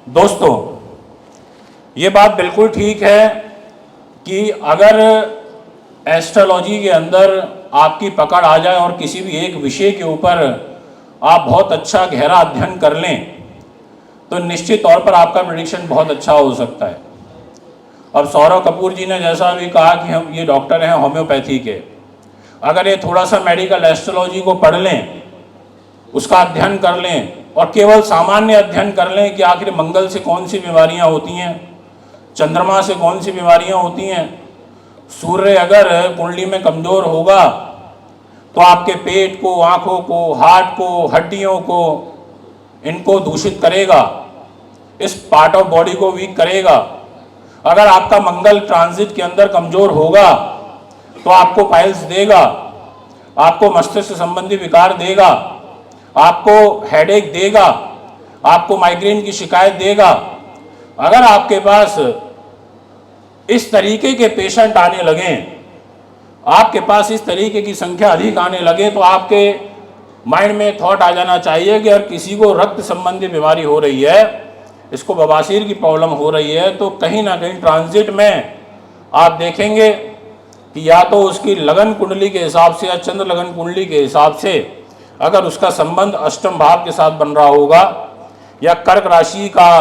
दोस्तों, ये बात बिल्कुल ठीक है कि अगर एस्ट्रोलॉजी के अंदर आपकी पकड़ आ जाए और किसी भी एक विषय के ऊपर आप बहुत अच्छा गहरा अध्ययन कर लें तो निश्चित तौर पर आपका प्रेडिक्शन बहुत अच्छा हो सकता है। अब सौरव कपूर जी ने जैसा भी कहा कि हम ये डॉक्टर हैं होम्योपैथी के, अगर ये थोड़ा सा मेडिकल एस्ट्रोलॉजी को पढ़ लें, उसका अध्ययन कर लें और केवल सामान्य अध्ययन कर लें कि आखिर मंगल से कौन सी बीमारियां होती हैं, चंद्रमा से कौन सी बीमारियां होती हैं, सूर्य अगर कुंडली में कमज़ोर होगा तो आपके पेट को, आँखों को, हार्ट को, हड्डियों को, इनको दूषित करेगा, इस पार्ट ऑफ बॉडी को वीक करेगा। अगर आपका मंगल ट्रांजिट के अंदर कमज़ोर होगा तो आपको पाइल्स देगा, आपको मस्तिष्क संबंधी विकार देगा, आपको हेडेक देगा, आपको माइग्रेन की शिकायत देगा। अगर आपके पास इस तरीके के पेशेंट आने लगें, आपके पास इस तरीके की संख्या अधिक आने लगे तो आपके माइंड में थॉट आ जाना चाहिए कि अगर किसी को रक्त संबंधी बीमारी हो रही है, इसको बवासीर की प्रॉब्लम हो रही है, तो कहीं ना कहीं ट्रांजिट में आप देखेंगे कि या तो उसकी लगन कुंडली के हिसाब से या चंद्र लगन कुंडली के हिसाब से अगर उसका संबंध अष्टम भाव के साथ बन रहा होगा, या कर्क राशि का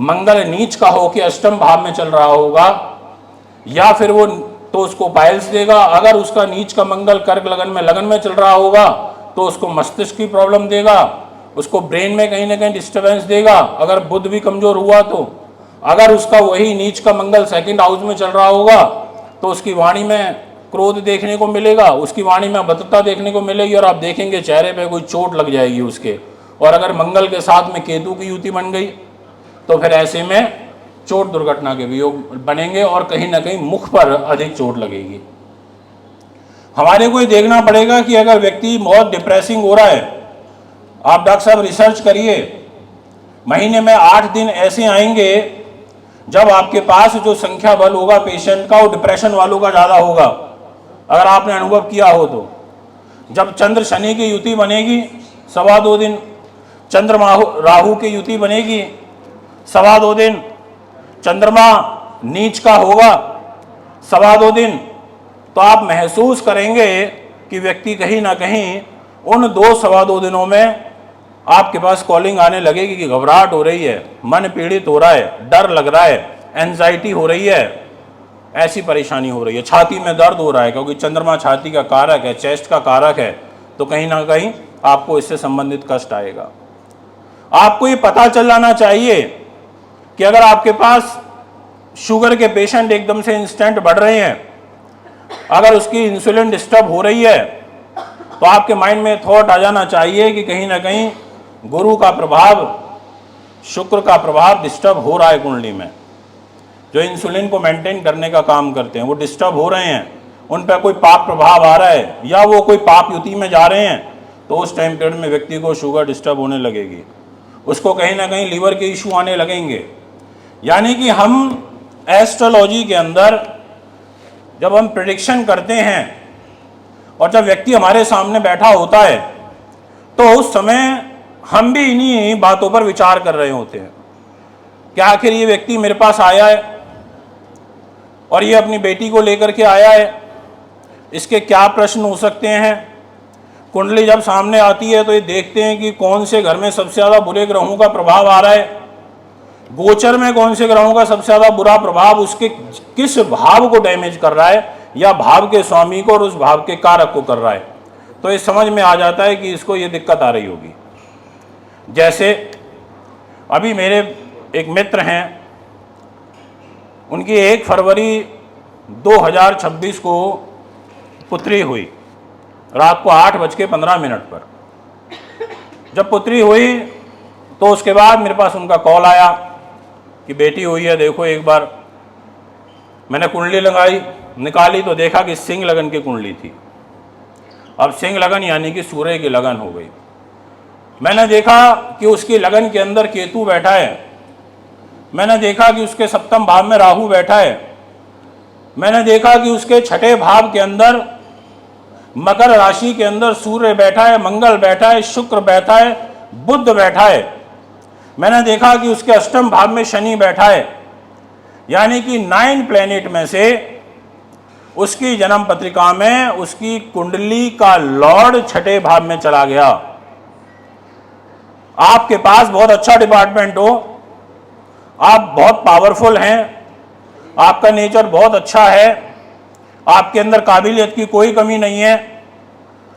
मंगल नीच का हो के अष्टम भाव में चल रहा होगा, या फिर वो तो उसको पाइल्स देगा। अगर उसका नीच का मंगल कर्क लगन में चल रहा होगा तो उसको मस्तिष्क की प्रॉब्लम देगा, उसको ब्रेन में कहीं ना कहीं डिस्टर्बेंस देगा। अगर बुध भी कमजोर हुआ तो अगर उसका वही नीच का मंगल सेकंड हाउस में चल रहा होगा तो उसकी वाणी में क्रोध देखने को मिलेगा, उसकी वाणी में अभद्रता देखने को मिलेगी और आप देखेंगे चेहरे पे कोई चोट लग जाएगी उसके। और अगर मंगल के साथ में केतु की युति बन गई तो फिर ऐसे में चोट दुर्घटना के भी योग बनेंगे और कहीं ना कहीं मुख पर अधिक चोट लगेगी। हमारे को ये देखना पड़ेगा कि अगर व्यक्ति बहुत डिप्रेसिंग हो रहा है, आप डॉक्टर साहब रिसर्च करिए, महीने में 8 दिन ऐसे आएंगे जब आपके पास जो संख्या बल होगा पेशेंट का वो डिप्रेशन वालों का ज़्यादा होगा। अगर आपने अनुभव किया हो तो जब चंद्र शनि की युति बनेगी 2.25 दिन, चंद्र राहु की युति बनेगी 2.25 दिन, चंद्रमा नीच का होगा 2.25 दिन, तो आप महसूस करेंगे कि व्यक्ति कहीं ना कहीं उन 2-2.25 दिनों में आपके पास कॉलिंग आने लगेगी कि घबराहट हो रही है, मन पीड़ित हो रहा है, डर लग रहा है, एंजाइटी हो रही है, ऐसी परेशानी हो रही है, छाती में दर्द हो रहा है, क्योंकि चंद्रमा छाती का कारक है, चेस्ट का कारक है, तो कहीं ना कहीं आपको इससे संबंधित कष्ट आएगा। आपको ये पता चल जाना चाहिए कि अगर आपके पास शुगर के पेशेंट एकदम से इंस्टेंट बढ़ रहे हैं, अगर उसकी इंसुलिन डिस्टर्ब हो रही है, तो आपके माइंड में थॉट आ जाना चाहिए कि कहीं ना कहीं गुरु का प्रभाव, शुक्र का प्रभाव डिस्टर्ब हो रहा है कुंडली में। जो इंसुलिन को मेंटेन करने का काम करते हैं वो डिस्टर्ब हो रहे हैं, उन पर कोई पाप प्रभाव आ रहा है या वो कोई पाप युति में जा रहे हैं, तो उस टाइम पीरियड में व्यक्ति को शुगर डिस्टर्ब होने लगेगी, उसको कहीं ना कहीं लीवर के इशू आने लगेंगे। यानी कि हम एस्ट्रोलॉजी के अंदर जब हम प्रेडिक्शन करते हैं और जब व्यक्ति हमारे सामने बैठा होता है तो उस समय हम भी इन्हीं बातों पर विचार कर रहे होते हैं कि आखिर ये व्यक्ति मेरे पास आया है और ये अपनी बेटी को लेकर के आया है, इसके क्या प्रश्न हो सकते हैं। कुंडली जब सामने आती है तो ये देखते हैं कि कौन से घर में सबसे ज़्यादा बुरे ग्रहों का प्रभाव आ रहा है, गोचर में कौन से ग्रहों का सबसे ज़्यादा बुरा प्रभाव उसके किस भाव को डैमेज कर रहा है या भाव के स्वामी को और उस भाव के कारक को कर रहा है, तो ये समझ में आ जाता है कि इसको ये दिक्कत आ रही होगी। जैसे अभी मेरे एक मित्र हैं, उनकी 1 फरवरी 2026 को पुत्री हुई, रात को 8:15 पर। जब पुत्री हुई तो उसके बाद मेरे पास उनका कॉल आया कि बेटी हुई है, देखो एक बार। मैंने कुंडली लगाई, निकाली तो देखा कि सिंह लगन की कुंडली थी। अब सिंह लगन यानी कि सूर्य की लगन हो गई। मैंने देखा कि उसकी लगन के अंदर केतु बैठा है, मैंने देखा कि उसके सप्तम भाव में राहु बैठा है, मैंने देखा कि उसके छठे भाव के अंदर मकर राशि के अंदर सूर्य बैठा है, मंगल बैठा है, शुक्र बैठा है, बुध बैठा है। मैंने देखा कि उसके अष्टम भाव में शनि बैठा है, यानी कि 9 प्लेनेट में से उसकी जन्म पत्रिका में उसकी कुंडली का लॉर्ड छठे भाव में चला गया। आपके पास बहुत अच्छा डिपार्टमेंट हो, आप बहुत पावरफुल हैं, आपका नेचर बहुत अच्छा है, आपके अंदर काबिलियत की कोई कमी नहीं है,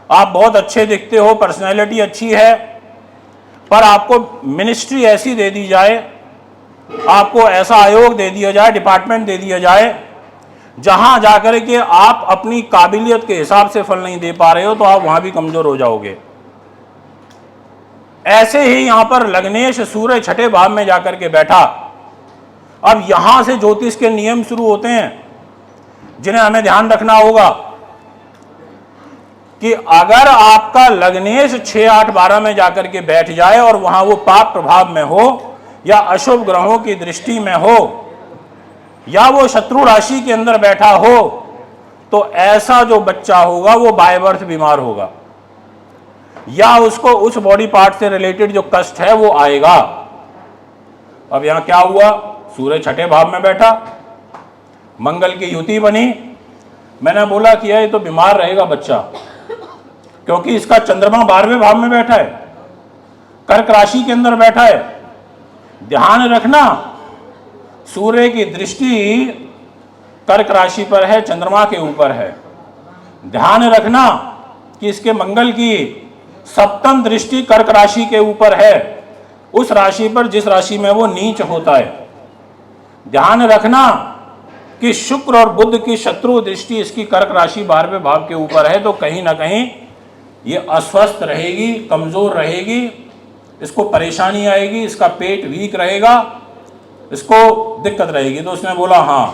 आप बहुत अच्छे दिखते हो, पर्सनैलिटी अच्छी है, पर आपको मिनिस्ट्री ऐसी दे दी जाए, आपको ऐसा आयोग दे दिया जाए, डिपार्टमेंट दे दिया जाए, जहां जाकर के आप अपनी काबिलियत के हिसाब से फल नहीं दे पा रहे हो, तो आप वहां भी कमजोर हो जाओगे। ऐसे ही यहां पर लग्नेश सूर्य छठे भाव में जाकर के बैठा। अब यहां से ज्योतिष के नियम शुरू होते हैं जिन्हें हमें ध्यान रखना होगा कि अगर आपका लग्नेश 6, 8, 12 में जाकर के बैठ जाए और वहां वो पाप प्रभाव में हो या अशुभ ग्रहों की दृष्टि में हो या वो शत्रु राशि के अंदर बैठा हो, तो ऐसा जो बच्चा होगा वो बाय बर्थ बीमार होगा या उसको उस बॉडी पार्ट से रिलेटेड जो कष्ट है वो आएगा। अब यहां क्या हुआ, सूर्य छठे भाव में बैठा, मंगल की युति बनी। मैंने बोला कि ये तो बीमार रहेगा बच्चा, क्योंकि इसका चंद्रमा 12वें भाव में बैठा है, कर्क राशि के अंदर बैठा है। ध्यान रखना, सूर्य की दृष्टि कर्क राशि पर है, चंद्रमा के ऊपर है। ध्यान रखना कि इसके मंगल की सप्तम दृष्टि कर्क राशि के ऊपर है, उस राशि पर जिस राशि में वो नीच होता है। ध्यान रखना कि शुक्र और बुध की शत्रु दृष्टि इसकी कर्क राशि 12वें भाव के ऊपर है, तो कहीं ना कहीं ये अस्वस्थ रहेगी, कमजोर रहेगी, इसको परेशानी आएगी, इसका पेट वीक रहेगा, इसको दिक्कत रहेगी। तो उसने बोला हाँ,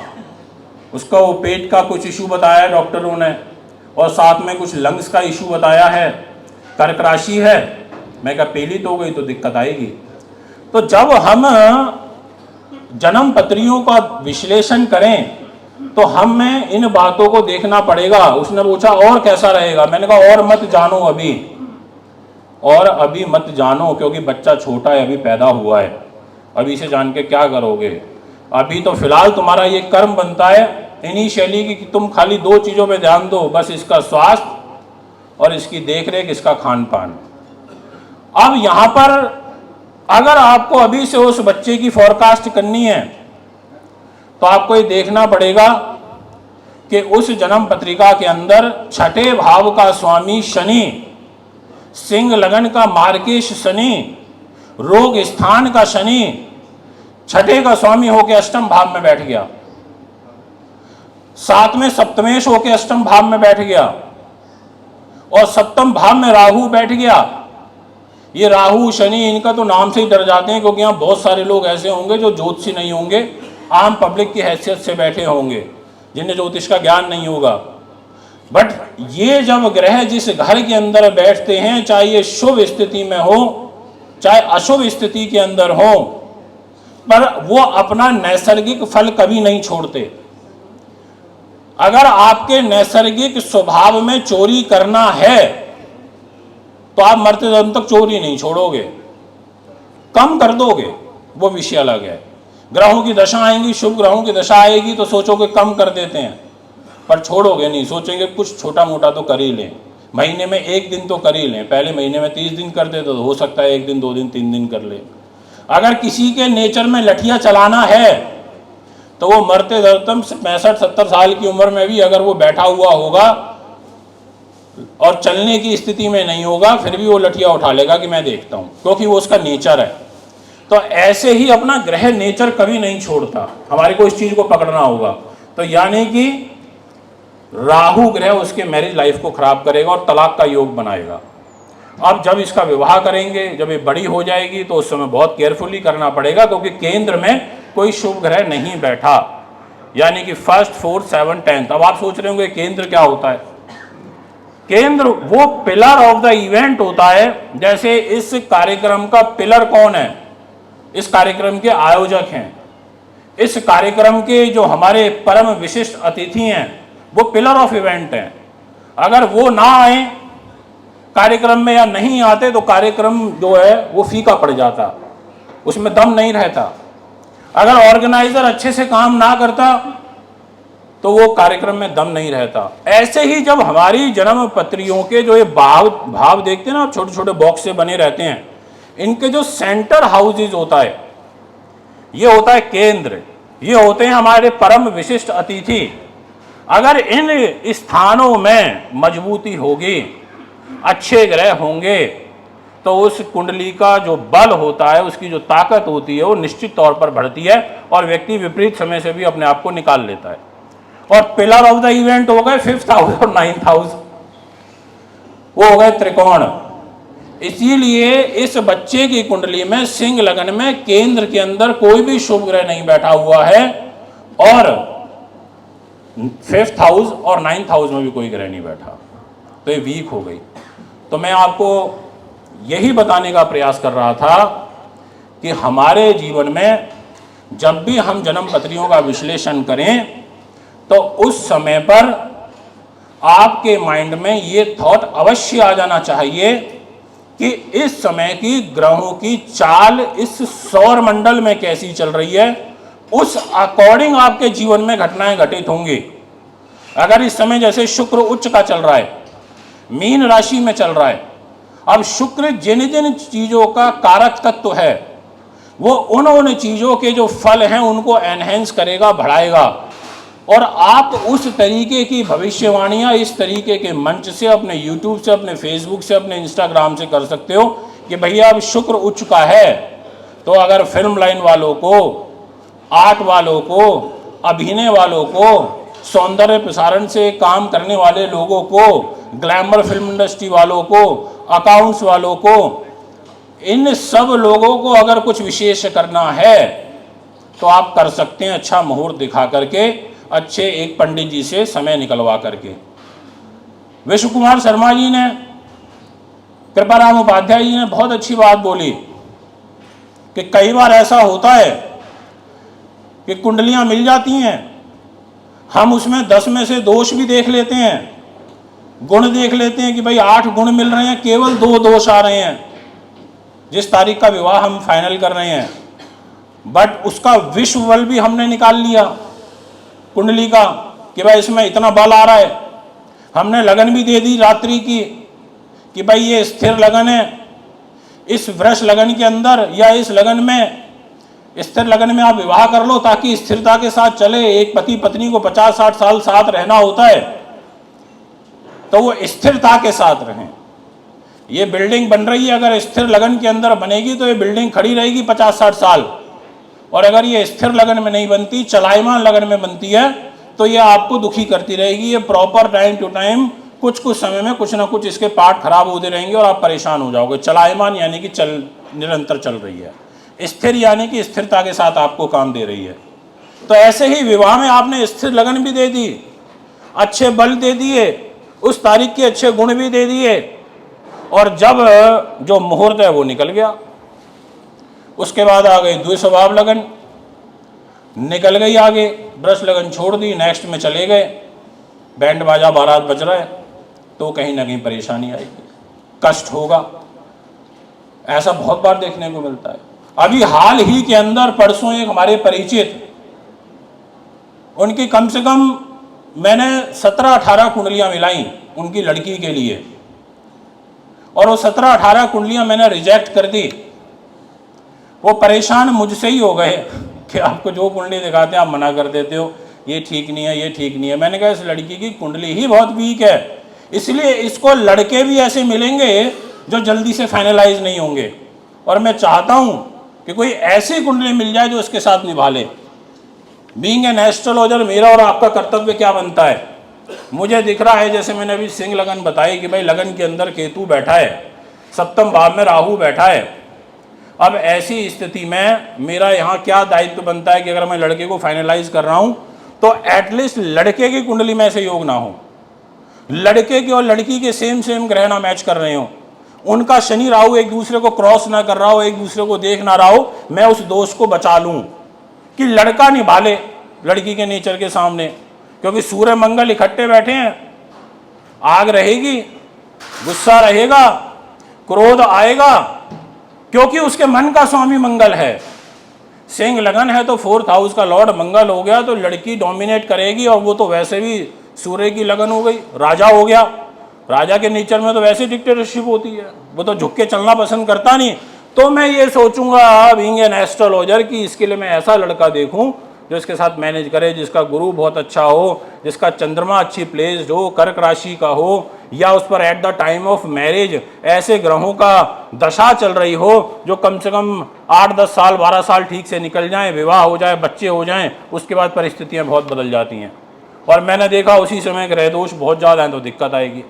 उसका वो पेट का कुछ इशू बताया डॉक्टरों ने, और साथ में कुछ लंग्स का इशू बताया है, कर्क राशि है। मैं कहा पीलित हो गई तो दिक्कत आएगी। तो जब हम जन्म पत्रियों का विश्लेषण करें तो हमें इन बातों को देखना पड़ेगा। उसने पूछा और कैसा रहेगा, मैंने कहा और मत जानो अभी, और अभी मत जानो, क्योंकि बच्चा छोटा है, अभी पैदा हुआ है, अभी से जान के क्या करोगे। अभी तो फिलहाल तुम्हारा ये कर्म बनता है इनिशियली कि तुम खाली 2 चीज़ों पे ध्यान दो, बस इसका स्वास्थ्य और इसकी देखरेख, इसका खान पान। अब यहाँ पर अगर आपको अभी से उस बच्चे की फोरकास्ट करनी है तो आपको ये देखना पड़ेगा कि उस जन्म पत्रिका के अंदर छठे भाव का स्वामी शनि, सिंह लगन का मार्केश शनि, रोग स्थान का शनि छठे का स्वामी होकर अष्टम भाव में बैठ गया, साथ में सप्तमेश होकर अष्टम भाव में बैठ गया, और सप्तम भाव में राहु बैठ गया। ये राहु शनि, इनका तो नाम से ही डर जाते हैं, क्योंकि यहाँ बहुत सारे लोग ऐसे होंगे जो ज्योतिषी नहीं होंगे, आम पब्लिक की हैसियत से बैठे होंगे, जिन्हें ज्योतिष का ज्ञान नहीं होगा। बट ये जब ग्रह जिस घर के अंदर बैठते हैं, चाहे ये शुभ स्थिति में हो चाहे अशुभ स्थिति के अंदर हो, पर वो अपना नैसर्गिक फल कभी नहीं छोड़ते। अगर आपके नैसर्गिक स्वभाव में चोरी करना है तो आप मरते दम तक चोरी नहीं छोड़ोगे, कम कर दोगे, वो विषय अलग है। ग्रहों की दशा आएंगी, शुभ ग्रहों की दशा आएगी तो सोचोगे कम कर देते हैं, पर छोड़ोगे नहीं, सोचेंगे कुछ छोटा मोटा तो कर ही लें, महीने में 1 दिन तो कर ही लें। पहले महीने में 30 दिन करते तो हो सकता है 1 दिन 2 दिन 3 दिन कर ले। अगर किसी के नेचर में लठिया चलाना है तो वो मरते दम 65-70 साल की उम्र में भी अगर वो बैठा हुआ होगा और चलने की स्थिति में नहीं होगा, फिर भी वो लठिया उठा लेगा कि मैं देखता हूँ, क्योंकि वो उसका नेचर है। तो ऐसे ही अपना ग्रह नेचर कभी नहीं छोड़ता, हमारे को इस चीज को पकड़ना होगा। तो यानी कि राहु ग्रह उसके मैरिज लाइफ को खराब करेगा और तलाक का योग बनाएगा। अब जब इसका विवाह करेंगे, जब ये बड़ी हो जाएगी, तो उस समय बहुत केयरफुली करना पड़ेगा, क्योंकि केंद्र में कोई शुभ ग्रह नहीं बैठा, यानी कि 1st, 4th, 7th, 10th। अब आप सोच रहे होंगे केंद्र क्या होता है। केंद्र वो पिलर ऑफ द इवेंट होता है। जैसे इस कार्यक्रम का पिलर कौन है, इस कार्यक्रम के आयोजक हैं, इस कार्यक्रम के जो हमारे परम विशिष्ट अतिथि हैं, वो पिलर ऑफ इवेंट हैं। अगर वो ना आए कार्यक्रम में या नहीं आते तो कार्यक्रम जो है वो फीका पड़ जाता, उसमें दम नहीं रहता। अगर ऑर्गेनाइजर अच्छे से काम ना करता तो वो कार्यक्रम में दम नहीं रहता। ऐसे ही जब हमारी जन्म पत्रियों के जो ये भाव देखते हैं ना, छोटे छोटे बॉक्स से बने रहते हैं, इनके जो सेंटर हाउसेज होता है, ये होता है केंद्र, ये होते हैं हमारे परम विशिष्ट अतिथि। अगर इन स्थानों में मजबूती होगी, अच्छे ग्रह होंगे, तो उस कुंडली का जो बल होता है, उसकी जो ताकत होती है, वो निश्चित तौर पर बढ़ती है और व्यक्ति विपरीत समय से भी अपने आप को निकाल लेता है। और पिलर ऑफ द इवेंट हो गए 5th हाउस और 9th हाउस, वो हो गए त्रिकोण। इसीलिए इस बच्चे की कुंडली में सिंह लगन में केंद्र के अंदर कोई भी शुभ ग्रह नहीं बैठा हुआ है और 5th हाउस और 9th हाउस में भी कोई ग्रह नहीं बैठा, तो ये वीक हो गई। तो मैं आपको यही बताने का प्रयास कर रहा था कि हमारे जीवन में जब भी हम जन्म पत्रियों का विश्लेषण करें तो उस समय पर आपके माइंड में ये थॉट अवश्य आ जाना चाहिए कि इस समय की ग्रहों की चाल इस सौर मंडल में कैसी चल रही है, उस अकॉर्डिंग आपके जीवन में घटनाएं घटित होंगी। अगर इस समय जैसे शुक्र उच्च का चल रहा है, मीन राशि में चल रहा है, अब शुक्र जिन जिन चीजों का कारक तत्व है, वो उन चीजों के जो फल हैं उनको एनहेंस करेगा, बढ़ाएगा। और आप उस तरीके की भविष्यवाणियां इस तरीके के मंच से, अपने YouTube से, अपने Facebook से, अपने Instagram से कर सकते हो कि भैया अब शुक्र उच्च का है, तो अगर फिल्म लाइन वालों को, आर्ट वालों को, अभिनय वालों को, सौंदर्य प्रसारण से काम करने वाले लोगों को, ग्लैमर फिल्म इंडस्ट्री वालों को, अकाउंट्स वालों को, इन सब लोगों को अगर कुछ विशेष करना है तो आप कर सकते हैं, अच्छा मुहूर्त दिखा करके, अच्छे एक पंडित जी से समय निकलवा करके। विश्व कुमार शर्मा जी ने, कृपाराम उपाध्याय जी ने बहुत अच्छी बात बोली कि कई बार ऐसा होता है कि कुंडलियां मिल जाती हैं, हम उसमें 10 में से दोष भी देख लेते हैं, गुण देख लेते हैं कि भाई 8 गुण मिल रहे हैं, केवल 2 दोष आ रहे हैं जिस तारीख का विवाह हम फाइनल कर रहे हैं। बट उसका विश्व बल भी हमने निकाल लिया कुंडली का कि भाई इसमें इतना बल आ रहा है। हमने लगन भी दे दी रात्रि की कि भाई ये स्थिर लगन है, इस वृष लगन के अंदर या इस लगन में, स्थिर लगन में आप विवाह कर लो ताकि स्थिरता के साथ चले। एक पति पत्नी को 50-60 साल साथ रहना होता है, तो वो स्थिरता के साथ रहें। ये बिल्डिंग बन रही है, अगर स्थिर लगन के अंदर बनेगी तो ये बिल्डिंग खड़ी रहेगी 50-60 साल, और अगर ये स्थिर लगन में नहीं बनती, चलायमान लगन में बनती है, तो ये आपको दुखी करती रहेगी। ये प्रॉपर टाइम टू टाइम कुछ समय में कुछ ना कुछ इसके पार्ट खराब होते रहेंगे और आप परेशान हो जाओगे। चलायमान यानी कि निरंतर चल रही है, स्थिर यानी कि स्थिरता के साथ आपको काम दे रही है। तो ऐसे ही विवाह में आपने स्थिर लगन भी दे दी, अच्छे बल दे दिए, उस तारीख के अच्छे गुण भी दे दिए, और जब जो मुहूर्त है वो निकल गया, उसके बाद आ गई द्विस्वभाव लगन, निकल गई आगे, वृष लगन छोड़ दी, नेक्स्ट में चले गए, बैंड बाजा बारात बज रहा है, तो कहीं ना कहीं परेशानी आएगी, कष्ट होगा। ऐसा बहुत बार देखने को मिलता है। अभी हाल ही के अंदर परसों एक हमारे परिचित, उनकी कम से कम मैंने 17-18 कुंडलियां मिलाई उनकी लड़की के लिए, और वो 17-18 कुंडलियां मैंने रिजेक्ट कर दी। वो परेशान मुझसे ही हो गए कि आपको जो कुंडली दिखाते हैं आप मना कर देते हो, ये ठीक नहीं है, ये ठीक नहीं है। मैंने कहा इस लड़की की कुंडली ही बहुत वीक है, इसलिए इसको लड़के भी ऐसे मिलेंगे जो जल्दी से फाइनलाइज नहीं होंगे, और मैं चाहता हूँ कि कोई ऐसी कुंडली मिल जाए जो इसके साथ निभा ले। बीइंग एन एस्ट्रोलॉजर मेरा और आपका कर्तव्य क्या बनता है? मुझे दिख रहा है, जैसे मैंने अभी सिंह लगन बताई कि भाई लगन के अंदर केतु बैठा है, 7वें भाव में राहु बैठा है। अब ऐसी स्थिति में मेरा यहाँ क्या दायित्व बनता है कि अगर मैं लड़के को फाइनलाइज कर रहा हूँ तो एटलीस्ट लड़के की कुंडली में ऐसे योग ना हो, लड़के के और लड़की के सेम ग्रह ना मैच कर रहे हो, उनका शनि राहु एक दूसरे को क्रॉस ना कर रहा हो, एक दूसरे को देख ना रहा हो, मैं उस दोष को बचा लूँ कि लड़का निभा ले लड़की के नेचर के सामने। क्योंकि सूर्य मंगल इकट्ठे बैठे हैं, आग रहेगी, गुस्सा रहेगा, क्रोध आएगा, क्योंकि उसके मन का स्वामी मंगल है। सिंह लगन है तो 4th हाउस का लॉर्ड मंगल हो गया, तो लड़की डोमिनेट करेगी, और वो तो वैसे भी सूर्य की लगन हो गई, राजा हो गया। राजा के नेचर में तो वैसे डिक्टेटरशिप होती है, वो तो झुक के चलना पसंद करता नहीं। तो मैं ये सोचूंगा बीइंग एन एस्ट्रोलॉजर कि इसके लिए मैं ऐसा लड़का देखूं जो इसके साथ मैनेज करे, जिसका गुरु बहुत अच्छा हो, जिसका चंद्रमा अच्छी प्लेस्ड हो, कर्क राशि का हो, या उस पर at the time of marriage ऐसे ग्रहों का दशा चल रही हो जो कम से कम 8-10 साल 12 साल ठीक से निकल जाएं, विवाह हो जाए, बच्चे हो जाएं, उसके बाद परिस्थितियां बहुत बदल जाती हैं। और मैंने देखा उसी समय ग्रह दोष बहुत ज़्यादा हैं तो दिक्कत आएगी।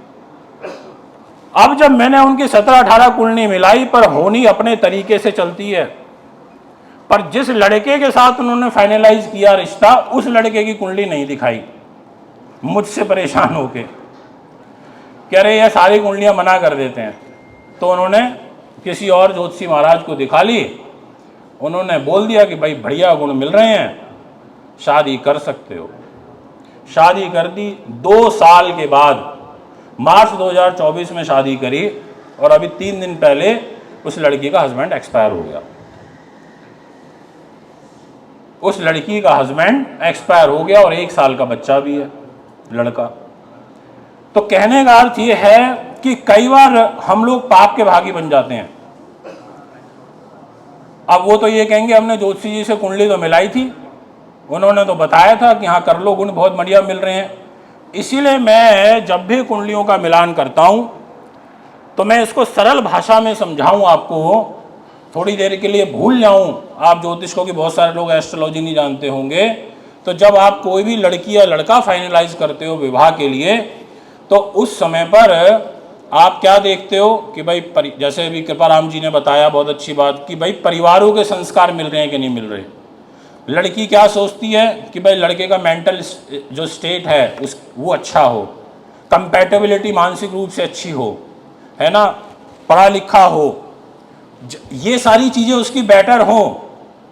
अब जब मैंने उनकी 17-18 कुंडली मिलाई, पर होनी अपने तरीके से चलती है, पर जिस लड़के के साथ उन्होंने फाइनलाइज किया रिश्ता, उस लड़के की कुंडली नहीं दिखाई। मुझसे परेशान होके कह रहे ये सारी कुंडलियां मना कर देते हैं। तो उन्होंने किसी और ज्योतिषी महाराज को दिखा ली, उन्होंने बोल दिया कि भाई बढ़िया गुण मिल रहे हैं, शादी कर सकते हो। शादी कर दी। 2 साल के बाद मार्च 2024 में शादी करी, और अभी 3 दिन पहले उस लड़की का हस्बैंड एक्सपायर हो गया। उस लड़की का हस्बैंड एक्सपायर हो गया और 1 साल का बच्चा भी है, लड़का। तो कहने का अर्थ ये है कि कई बार हम लोग पाप के भागी बन जाते हैं। अब वो तो ये कहेंगे हमने ज्योतिषी जी से कुंडली तो मिलाई थी, उन्होंने तो बताया था कि हाँ कर लो, गुण बहुत बढ़िया मिल रहे हैं। इसीलिए मैं जब भी कुंडलियों का मिलान करता हूँ तो मैं इसको सरल भाषा में समझाऊँ आपको, थोड़ी देर के लिए भूल जाऊँ आप ज्योतिष को, कि बहुत सारे लोग एस्ट्रोलॉजी नहीं जानते होंगे। तो जब आप कोई भी लड़की या लड़का फाइनलाइज करते हो विवाह के लिए, तो उस समय पर आप क्या देखते हो कि भाई जैसे अभी कृपाराम जी ने बताया बहुत अच्छी बात, कि भाई परिवारों के संस्कार मिल रहे हैं कि नहीं मिल रहे। लड़की क्या सोचती है कि भाई लड़के का मेंटल जो स्टेट है वो अच्छा हो, कंपैटिबिलिटी मानसिक रूप से अच्छी हो, है ना, पढ़ा लिखा हो, ये सारी चीज़ें उसकी बेटर हो।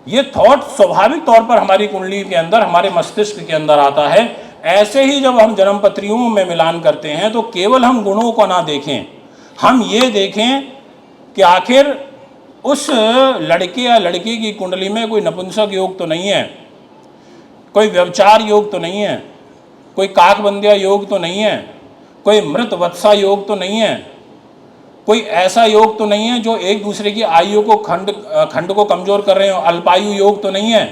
ये थॉट स्वाभाविक तौर पर हमारी कुंडली के अंदर, हमारे मस्तिष्क के अंदर आता है। ऐसे ही जब हम जन्म पत्रियों में मिलान करते हैं तो केवल हम गुणों को ना देखें, हम ये देखें कि आखिर उस लड़के या लड़की की कुंडली में कोई नपुंसक योग तो नहीं है, कोई व्यभिचार योग तो नहीं है, कोई काकबंदिया योग तो नहीं है, कोई मृत वत्सा योग तो नहीं है, कोई ऐसा योग तो नहीं है जो एक दूसरे की आयु को खंड को कमजोर कर रहे हो, अल्पायु योग तो नहीं है।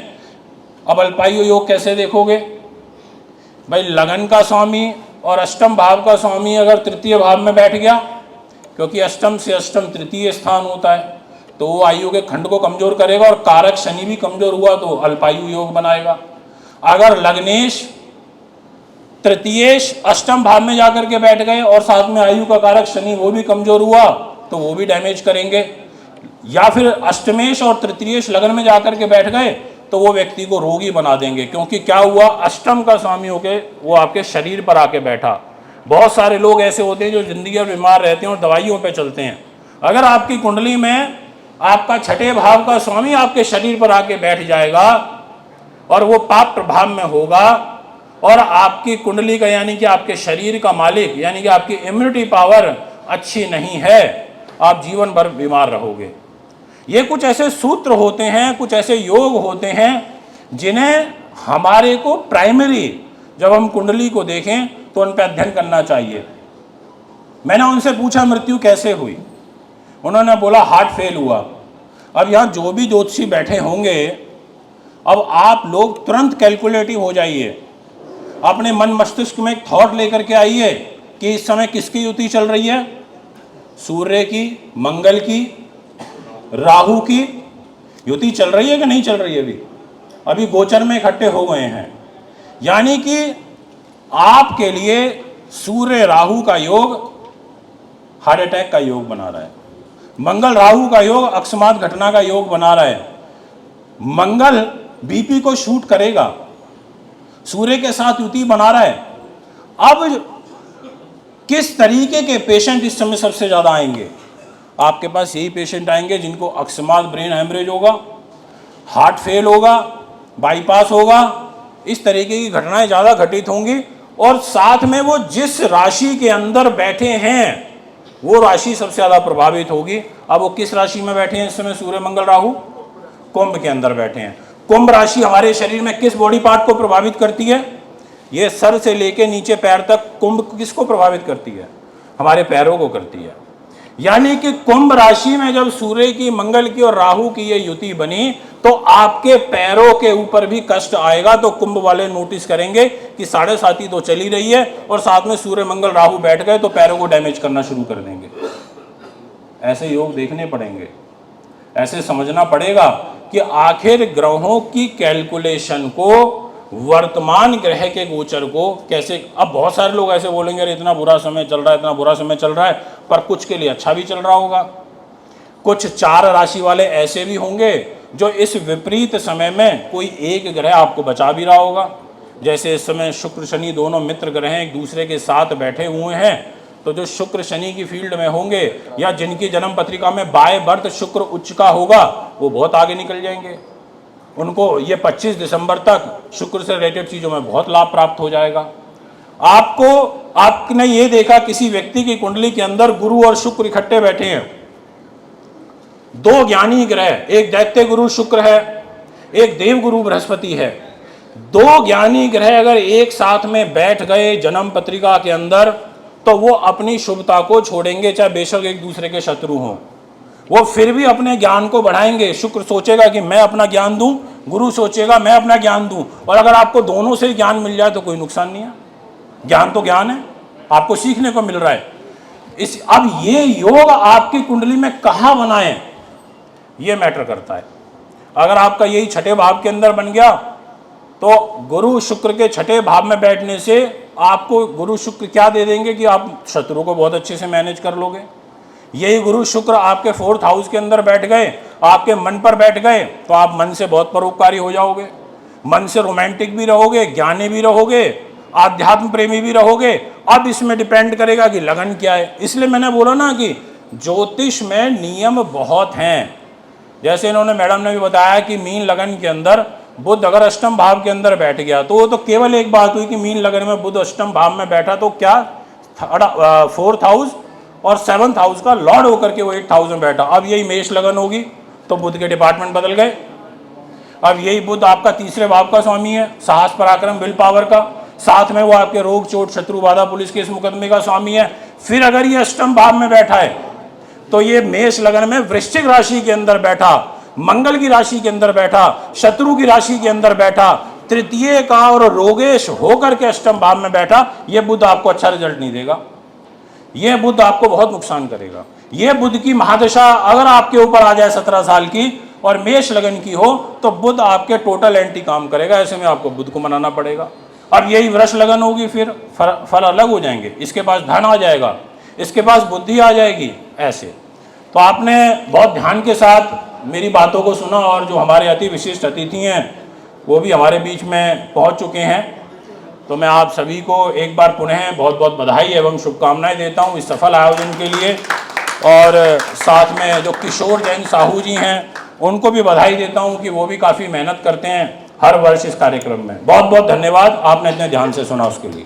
अब अल्पायु योग कैसे देखोगे भाई? लगन का स्वामी और अष्टम भाव का स्वामी अगर तृतीय भाव में बैठ गया, क्योंकि अष्टम से अष्टम तृतीय स्थान होता है, तो वो आयु के खंड को कमजोर करेगा, और कारक शनि भी कमजोर हुआ तो अल्पायु योग बनाएगा। अगर लग्नेश तृतीयेश अष्टम भाव में जाकर के बैठ गए और साथ में आयु का कारक शनि वो भी कमजोर हुआ तो वो भी डैमेज करेंगे। या फिर अष्टमेश और तृतीयेश लगन में जाकर के बैठ गए तो वो व्यक्ति को रोगी बना देंगे, क्योंकि क्या हुआ, अष्टम का स्वामी होके वो आपके शरीर पर आके बैठा। बहुत सारे लोग ऐसे होते हैं जो जिंदगी में बीमार रहते हैं और दवाइयों पे चलते हैं। अगर आपकी कुंडली में आपका 6ठे भाव का स्वामी आपके शरीर पर आके बैठ जाएगा और वो पाप प्रभाव में होगा, और आपकी कुंडली का यानी कि आपके शरीर का मालिक यानी कि आपकी इम्यूनिटी पावर अच्छी नहीं है, आप जीवन भर बीमार रहोगे। ये कुछ ऐसे सूत्र होते हैं, कुछ ऐसे योग होते हैं जिन्हें हमारे को प्राइमरी जब हम कुंडली को देखें तो उन पर अध्ययन करना चाहिए। मैंने उनसे पूछा मृत्यु कैसे हुई, उन्होंने बोला हार्ट फेल हुआ। अब यहाँ जो भी ज्योतिषी बैठे होंगे, अब आप लोग तुरंत कैलकुलेटिव हो जाइए, अपने मन मस्तिष्क में एक थॉट लेकर के आइए कि इस समय किसकी युति चल रही है, सूर्य की, मंगल की, राहु की युति चल रही है कि नहीं चल रही है? अभी गोचर में इकट्ठे हो गए हैं, यानी कि आपके लिए सूर्य राहु का योग हार्ट अटैक का योग बना रहा है, मंगल राहु का योग अकस्मात घटना का योग बना रहा है। मंगल बीपी को शूट करेगा, सूर्य के साथ युति बना रहा है। अब किस तरीके के पेशेंट इस समय सबसे ज्यादा आएंगे? आपके पास यही पेशेंट आएंगे जिनको अकस्मात ब्रेन हेमरेज होगा, हार्ट फेल होगा, बाईपास होगा, इस तरीके की घटनाएं ज्यादा घटित होंगी। और साथ में वो जिस राशि के अंदर बैठे हैं वो राशि सबसे ज़्यादा प्रभावित होगी। अब वो किस राशि में बैठे हैं इस समय सूर्य मंगल राहु? कुंभ के अंदर बैठे हैं। कुंभ राशि हमारे शरीर में किस बॉडी पार्ट को प्रभावित करती है? ये सर से लेके नीचे पैर तक कुंभ किसको प्रभावित करती है? हमारे पैरों को करती है। यानी कि कुंभ राशि में जब सूर्य की, मंगल की और राहु की ये युति बनी तो आपके पैरों के ऊपर भी कष्ट आएगा। तो कुंभ वाले नोटिस करेंगे कि 7.5 तो चली रही है और साथ में सूर्य मंगल राहु बैठ गए तो पैरों को डैमेज करना शुरू कर देंगे। ऐसे योग देखने पड़ेंगे, ऐसे समझना पड़ेगा कि आखिर ग्रहों की कैलकुलेशन को, वर्तमान ग्रह के गोचर को कैसे। अब बहुत सारे लोग ऐसे बोलेंगे अरे इतना बुरा समय चल रहा है, इतना बुरा समय चल रहा है, पर कुछ के लिए अच्छा भी चल रहा होगा। कुछ 4 राशि वाले ऐसे भी होंगे जो इस विपरीत समय में कोई एक ग्रह आपको बचा भी रहा होगा। जैसे इस समय शुक्र शनि दोनों मित्र ग्रह एक दूसरे के साथ बैठे हुए हैं, तो जो शुक्र शनि की फील्ड में होंगे या जिनकी जन्म पत्रिका में बाय बर्थ शुक्र उच्च का होगा वो बहुत आगे निकल जाएंगे। उनको ये 25 दिसंबर तक शुक्र से रिलेटेड चीज़ों में बहुत लाभ प्राप्त हो जाएगा। आपने ये देखा किसी व्यक्ति की कुंडली के अंदर गुरु और शुक्र इकट्ठे बैठे हैं, 2 ज्ञानी ग्रह, एक दैत्य गुरु शुक्र है, एक देव गुरु बृहस्पति है। 2 ज्ञानी ग्रह अगर एक साथ में बैठ गए जन्म पत्रिका के अंदर तो वो अपनी शुभता को छोड़ेंगे, चाहे बेशक एक दूसरे के शत्रु हों, वो फिर भी अपने ज्ञान को बढ़ाएंगे। शुक्र सोचेगा कि मैं अपना ज्ञान दूं, गुरु सोचेगा मैं अपना ज्ञान दूं, और अगर आपको दोनों से ज्ञान मिल जाए तो कोई नुकसान नहीं है। ज्ञान तो ज्ञान है, आपको सीखने को मिल रहा है। अब ये योग आपकी कुंडली में कहाँ बनाए ये मैटर करता है। अगर आपका यही 6ठे भाव के अंदर बन गया तो गुरु शुक्र के 6ठे भाव में बैठने से आपको गुरु शुक्र क्या दे देंगे कि आप शत्रु को बहुत अच्छे से मैनेज कर लोगे। यही गुरु शुक्र आपके 4th हाउस के अंदर बैठ गए, आपके मन पर बैठ गए तो आप मन से बहुत परोपकारी हो जाओगे, मन से रोमांटिक भी रहोगे, ज्ञानी भी रहोगे, आध्यात्म प्रेमी भी रहोगे। अब इसमें डिपेंड करेगा कि लगन क्या है। इसलिए मैंने बोला ना कि ज्योतिष में नियम बहुत हैं। जैसे इन्होंने मैडम ने भी बताया कि मीन लगन के अंदर बुध अगर अष्टम भाव के अंदर बैठ गया तो वो तो केवल एक बात हुई कि मीन लगन में बुध अष्टम भाव में बैठा तो क्या 4th हाउस और 7th हाउस का लॉर्ड होकर के वो 8th हाउस में बैठा। अब यही मेष लगन होगी तो बुध के डिपार्टमेंट बदल गए। अब यही बुध आपका 3रे भाव का स्वामी है, साहस पराक्रम विल पावर का, साथ में वो आपके रोग चोट शत्रु बाधा पुलिस केस मुकदमे का स्वामी है। फिर अगर ये अष्टम भाव में बैठा है तो ये मेष लगन में वृश्चिक राशि के अंदर बैठा, मंगल की राशि के अंदर बैठा, शत्रु की राशि के अंदर बैठा, तृतीय का और रोगेश होकर के अष्टम भाव में बैठा, ये बुध आपको अच्छा रिजल्ट नहीं देगा। ये बुध आपको बहुत नुकसान करेगा। ये बुध की महादशा अगर आपके ऊपर आ जाए 17 साल की और मेष लगन की हो तो बुध आपके टोटल एंटी काम करेगा। ऐसे में आपको बुध को मनाना पड़ेगा। अब यही वृष लगन होगी, फिर फल अलग हो जाएंगे। इसके पास धन आ जाएगा, इसके पास बुद्धि आ जाएगी। ऐसे तो आपने बहुत ध्यान के साथ मेरी बातों को सुना और जो हमारे अति विशिष्ट अतिथि हैं वो भी हमारे बीच में पहुंच चुके हैं। तो मैं आप सभी को एक बार पुनः बहुत बहुत बधाई एवं शुभकामनाएं देता हूं इस सफल आयोजन के लिए। और साथ में जो किशोर जैन साहू जी हैं उनको भी बधाई देता हूं कि वो भी काफ़ी मेहनत करते हैं हर वर्ष इस कार्यक्रम में। बहुत बहुत धन्यवाद, आपने इतने ध्यान से सुना उसके लिए।